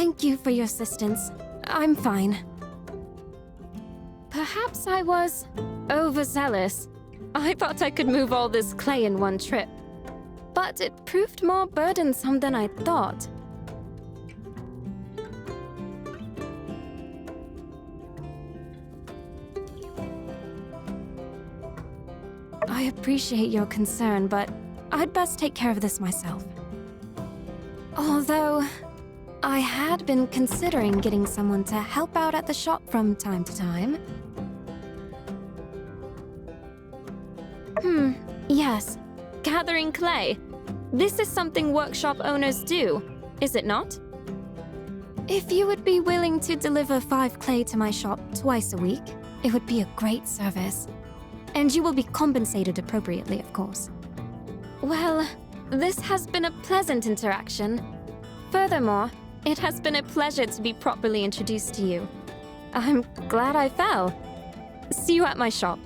Thank you for your assistance. I'm fine. Perhaps I was overzealous. I thought I could move all this clay in one trip. But it proved more burdensome than I thought. I appreciate your concern, but I'd best take care of this myself. Although, I had been considering getting someone to help out at the shop from time to time. Yes. Gathering clay. This is something workshop owners do, is it not? If you would be willing to deliver 5 clay to my shop twice a week, it would be a great service. And you will be compensated appropriately, of course. Well, this has been a pleasant interaction. Furthermore, it has been a pleasure to be properly introduced to you. I'm glad I fell. See you at my shop.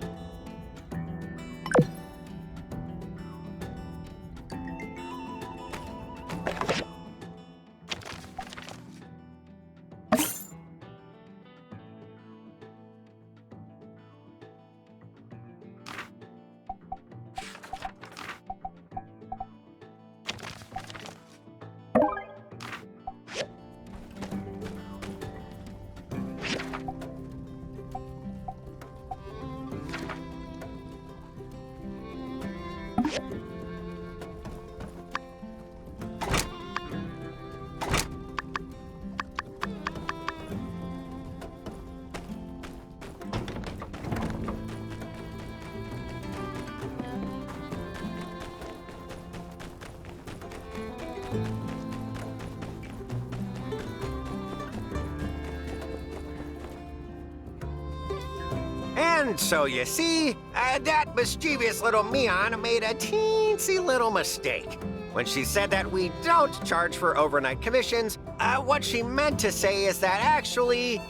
And so you see, that mischievous little Mian made a teensy little mistake. When she said that we don't charge for overnight commissions, what she meant to say is that actually,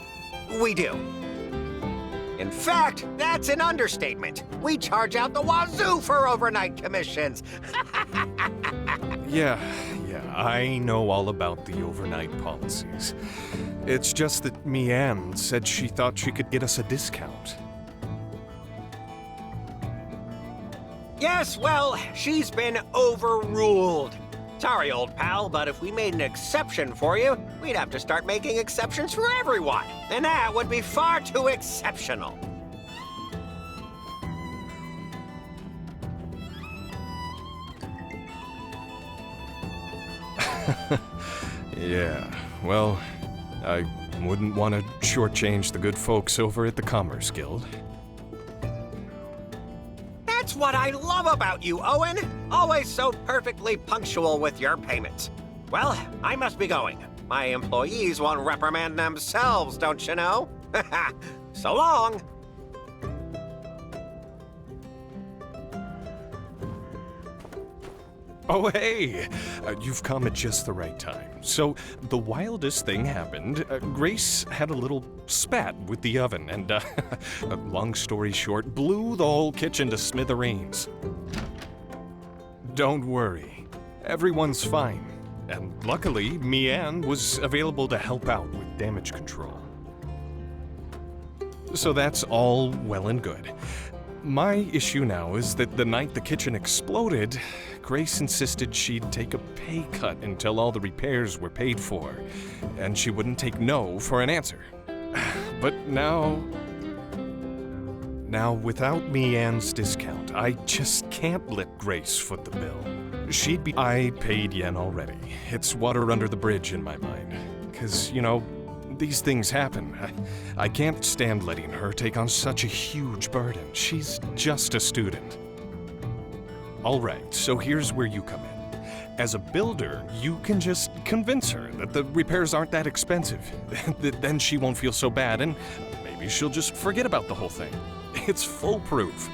we do. In fact, that's an understatement. We charge out the wazoo for overnight commissions. Yeah, I know all about the overnight policies. It's just that Mian said she thought she could get us a discount. Yes, well, she's been overruled. Sorry, old pal, but if we made an exception for you, we'd have to start making exceptions for everyone. And that would be far too exceptional. Yeah, well, I wouldn't want to shortchange the good folks over at the Commerce Guild. That's what I love about you, Owen. Always so perfectly punctual with your payments. Well, I must be going. My employees won't reprimand themselves, don't you know? So long. Oh, hey! You've come at just the right time. So, the wildest thing happened. Grace had a little spat with the oven and, long story short, blew the whole kitchen to smithereens. Don't worry. Everyone's fine. And luckily, Mian was available to help out with damage control. So that's all well and good. My issue now is that the night the kitchen exploded, Grace insisted she'd take a pay cut until all the repairs were paid for, and she wouldn't take no for an answer. But now, without Mian's discount, I just can't let Grace foot the bill. I paid Yen already. It's water under the bridge in my mind. 'Cause, you know, these things happen. I can't stand letting her take on such a huge burden. She's just a student. All right, so here's where you come in. As a builder, you can just convince her that the repairs aren't that expensive. Then she won't feel so bad, and maybe she'll just forget about the whole thing. It's foolproof.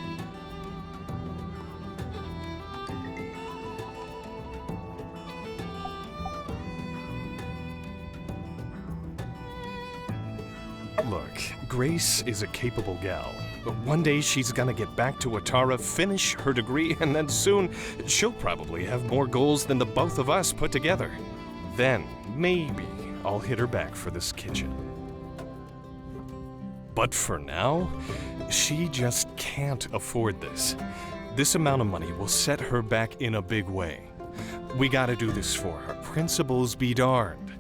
Look, Grace is a capable gal, but one day she's gonna get back to Atara, finish her degree, and then soon she'll probably have more goals than the both of us put together. Then, maybe, I'll hit her back for this kitchen. But for now, she just can't afford this. This amount of money will set her back in a big way. We gotta do this for her. Principles be darned.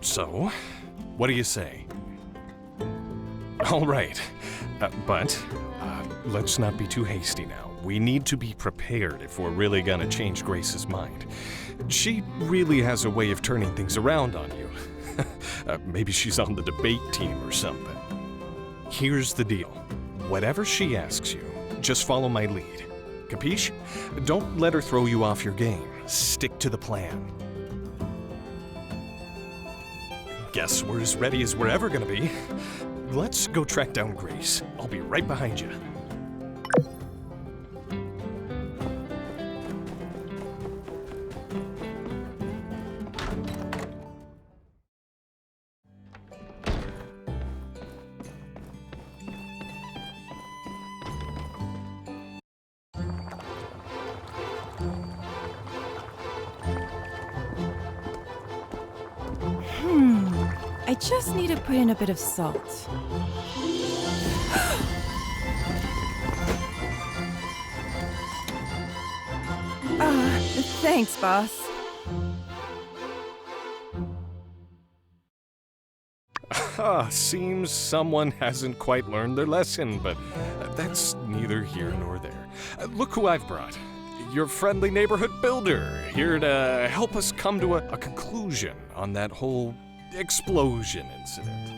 So, what do you say? All right, but let's not be too hasty now. We need to be prepared if we're really gonna change Grace's mind. She really has a way of turning things around on you. Maybe she's on the debate team or something. Here's the deal. Whatever she asks you, just follow my lead. Capiche? Don't let her throw you off your game. Stick to the plan. Guess we're as ready as we're ever gonna be. Let's go track down Grace. I'll be right behind you. I just need to put in a bit of salt. Thanks, boss. Seems someone hasn't quite learned their lesson, but that's neither here nor there. Look who I've brought. Your friendly neighborhood builder, here to help us come to a conclusion on that whole explosion incident.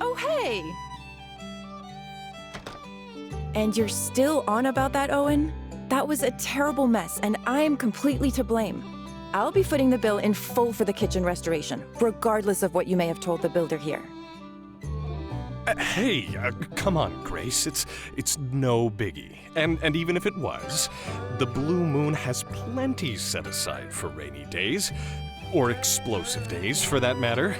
Oh, hey! And you're still on about that, Owen? That was a terrible mess, and I'm completely to blame. I'll be footing the bill in full for the kitchen restoration, regardless of what you may have told the builder here. Hey, come on, Grace. It's no biggie. And even if it was, the Blue Moon has plenty set aside for rainy days. Or explosive days, for that matter.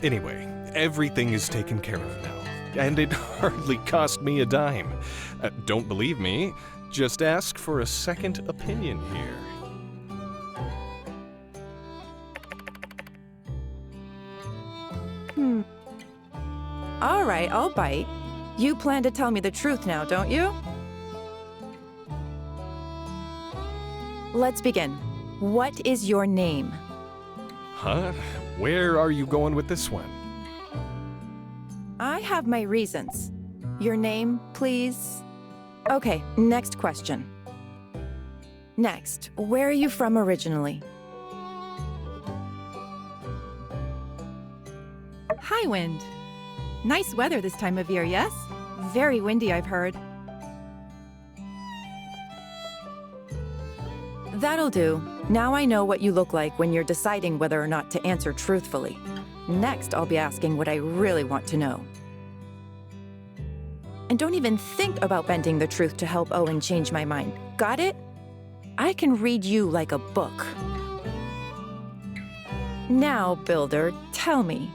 Anyway, everything is taken care of now. And it hardly cost me a dime. Don't believe me? Just ask for a second opinion here. All right, I'll bite. You plan to tell me the truth now, don't you? Let's begin. What is your name? Huh? Where are you going with this one? I have my reasons. Your name, please? Okay, next question. Next, where are you from originally? Hi, Wind. Nice weather this time of year, yes? Very windy, I've heard. That'll do. Now I know what you look like when you're deciding whether or not to answer truthfully. Next, I'll be asking what I really want to know. And don't even think about bending the truth to help Owen change my mind. Got it? I can read you like a book. Now, Builder, tell me,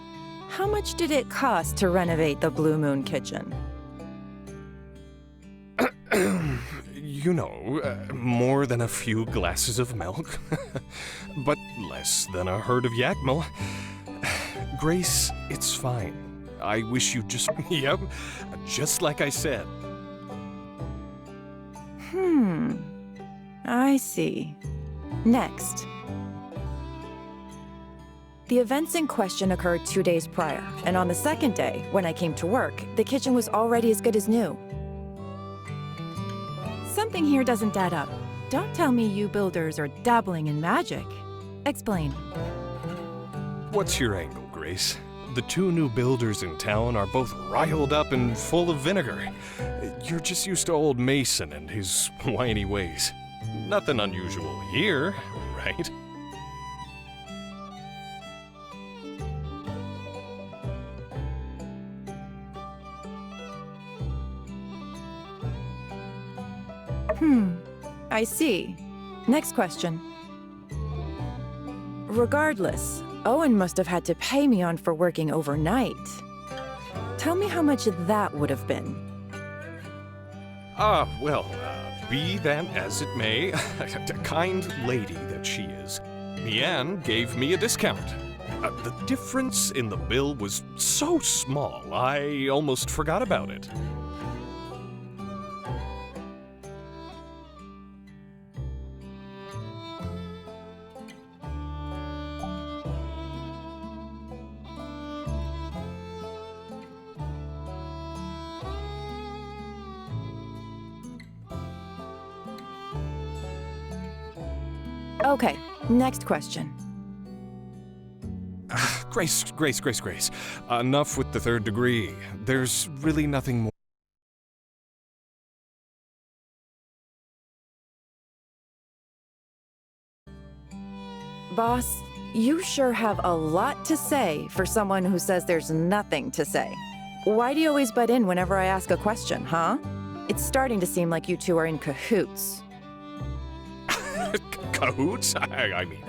how much did it cost to renovate the Blue Moon kitchen? You know, more than a few glasses of milk, but less than a herd of yakmel. Grace, it's fine. I wish you just, yep, just like I said. I see. Next. The events in question occurred 2 days prior, and on the second day, when I came to work, the kitchen was already as good as new. Something here doesn't add up. Don't tell me you builders are dabbling in magic. Explain. What's your angle, Grace? The two new builders in town are both riled up and full of vinegar. You're just used to old Mason and his whiny ways. Nothing unusual here, right? I see. Next question. Regardless, Owen must have had to pay me on for working overnight. Tell me how much that would have been. Be that as it may, a kind lady that she is, Mian gave me a discount. The difference in the bill was so small, I almost forgot about it. Okay, next question. Grace. Enough with the third degree. There's really nothing more. Boss, you sure have a lot to say for someone who says there's nothing to say. Why do you always butt in whenever I ask a question, huh? It's starting to seem like you two are in cahoots. Cahoots? I mean,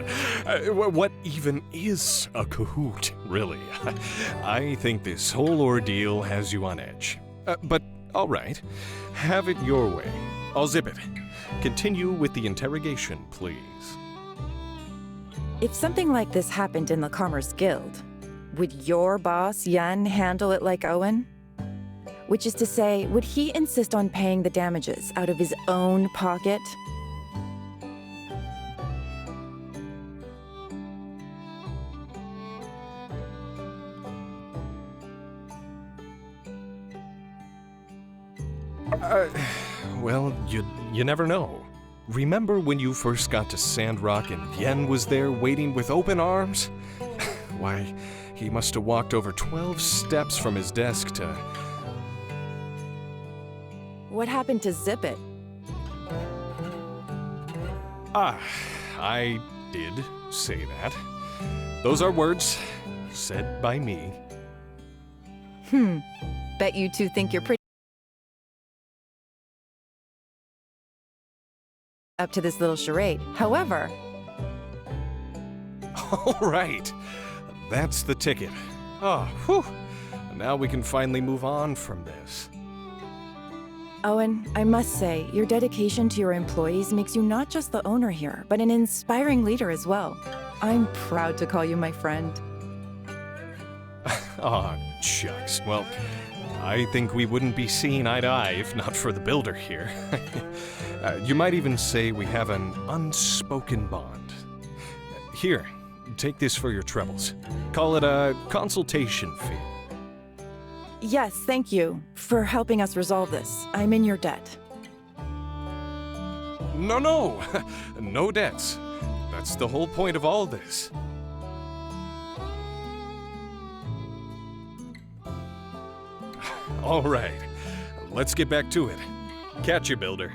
what even is a cahoot, really? I think this whole ordeal has you on edge. But all right, have it your way. I'll zip it. Continue with the interrogation, please. If something like this happened in the Commerce Guild, would your boss, Yen, handle it like Owen? Which is to say, would he insist on paying the damages out of his own pocket? Well, you never know. Remember when you first got to Sandrock and Yen was there waiting with open arms? Why, he must have walked over 12 steps from his desk to... What happened to Zip It? I did say that. Those are words said by me. Bet you two think you're pretty up to this little charade. However... All right. That's the ticket. Oh, whew. Now we can finally move on from this. Owen, I must say, your dedication to your employees makes you not just the owner here, but an inspiring leader as well. I'm proud to call you my friend. Aw, shucks. Well, I think we wouldn't be seeing eye to eye if not for the builder here. You might even say we have an unspoken bond. Here, take this for your troubles. Call it a consultation fee. Yes, thank you for helping us resolve this. I'm in your debt. No, no debts. That's the whole point of all this. All right, let's get back to it. Catch you, builder.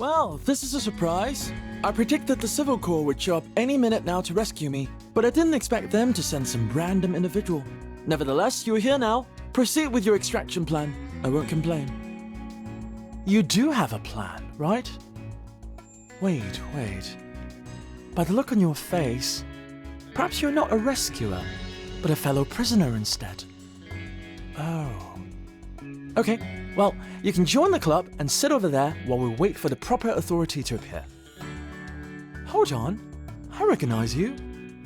Well, this is a surprise. I predicted the Civil Corps would show up any minute now to rescue me, but I didn't expect them to send some random individual. Nevertheless, you're here now. Proceed with your extraction plan. I won't complain. You do have a plan, right? Wait. By the look on your face, perhaps you're not a rescuer, but a fellow prisoner instead. Oh. Okay, well, you can join the club and sit over there while we wait for the proper authority to appear. Hold on, I recognize you.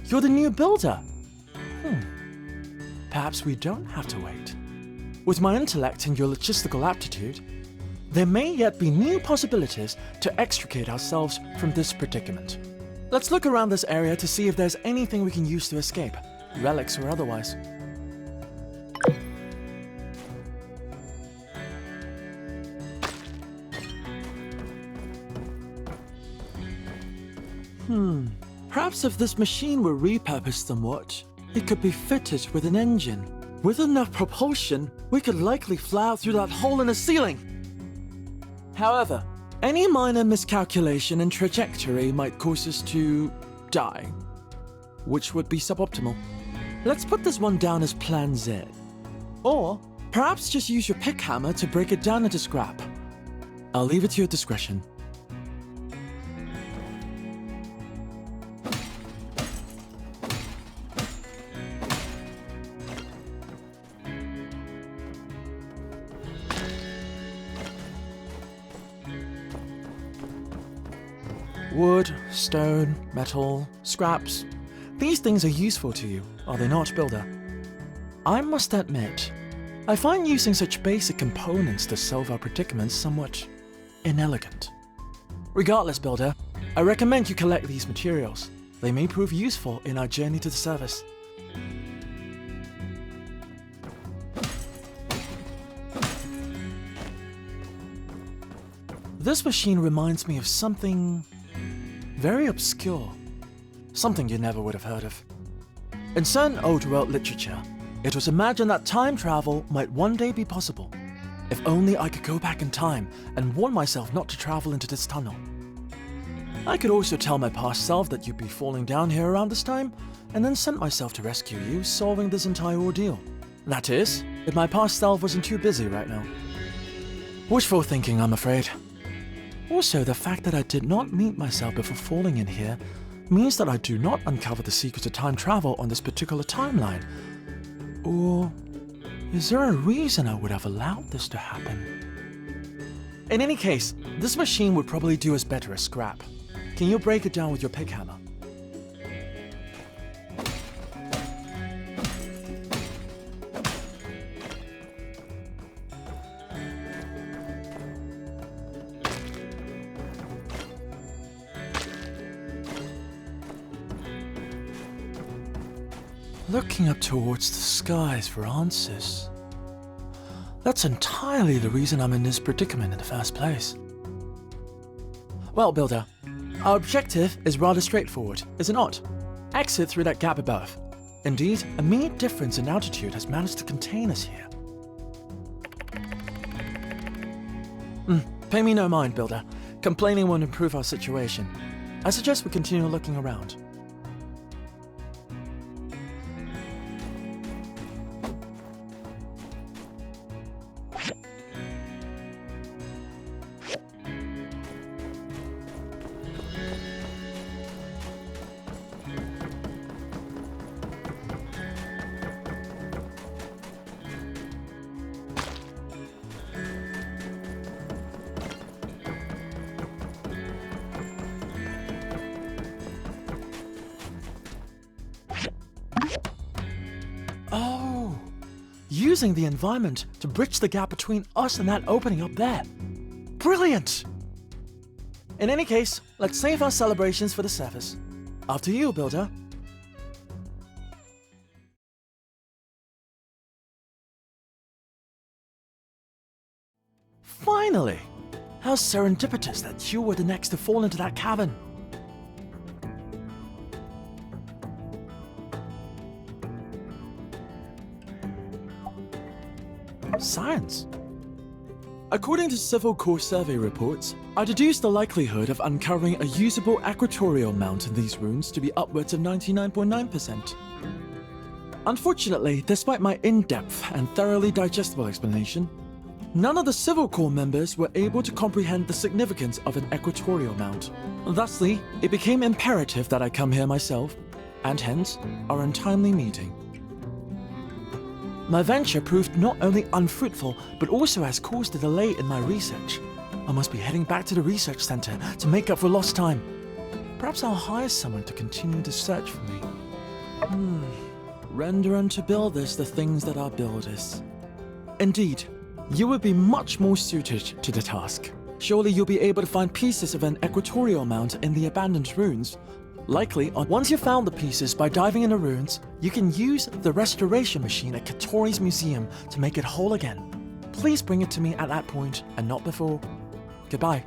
You're the new builder. Perhaps we don't have to wait. With my intellect and your logistical aptitude, there may yet be new possibilities to extricate ourselves from this predicament. Let's look around this area to see if there's anything we can use to escape, relics or otherwise. Perhaps if this machine were repurposed somewhat, it could be fitted with an engine. With enough propulsion, we could likely fly out through that hole in the ceiling. However, any minor miscalculation in trajectory might cause us to die, which would be suboptimal. Let's put this one down as Plan Z. Or perhaps just use your pick hammer to break it down into scrap. I'll leave it to your discretion. Wood, stone, metal, scraps. These things are useful to you, are they not, Builder? I must admit, I find using such basic components to solve our predicaments somewhat inelegant. Regardless, Builder, I recommend you collect these materials. They may prove useful in our journey to the surface. This machine reminds me of something very obscure. Something you never would have heard of. In certain old world literature, it was imagined that time travel might one day be possible. If only I could go back in time and warn myself not to travel into this tunnel. I could also tell my past self that you'd be falling down here around this time, and then sent myself to rescue you, solving this entire ordeal. That is, if my past self wasn't too busy right now. Wishful thinking, I'm afraid. Also, the fact that I did not meet myself before falling in here means that I do not uncover the secrets of time travel on this particular timeline. Or is there a reason I would have allowed this to happen? In any case, this machine would probably do us better as scrap. Can you break it down with your pick hammer? Looking up towards the skies for answers. That's entirely the reason I'm in this predicament in the first place. Well, Builder, our objective is rather straightforward, is it not? Exit through that gap above. Indeed, a mere difference in altitude has managed to contain us here. Pay me no mind, Builder. Complaining won't improve our situation. I suggest we continue looking around. Oh, using the environment to bridge the gap between us and that opening up there. Brilliant! In any case, let's save our celebrations for the surface. After you, Builder. Finally! How serendipitous that you were the next to fall into that cavern. Science. According to Civil Corps survey reports, I deduced the likelihood of uncovering a usable equatorial mount in these ruins to be upwards of 99.9%. Unfortunately, despite my in-depth and thoroughly digestible explanation, none of the Civil Corps members were able to comprehend the significance of an equatorial mount. Thusly, it became imperative that I come here myself, and hence, our untimely meeting. My venture proved not only unfruitful, but also has caused a delay in my research. I must be heading back to the research center to make up for lost time. Perhaps I'll hire someone to continue the search for me. Render unto builders the things that are builders. Indeed, you would be much more suited to the task. Surely you'll be able to find pieces of an equatorial mount in the abandoned ruins. Likely, once you've found the pieces by diving in the ruins, you can use the restoration machine at Katori's museum to make it whole again. Please bring it to me at that point and not before. Goodbye.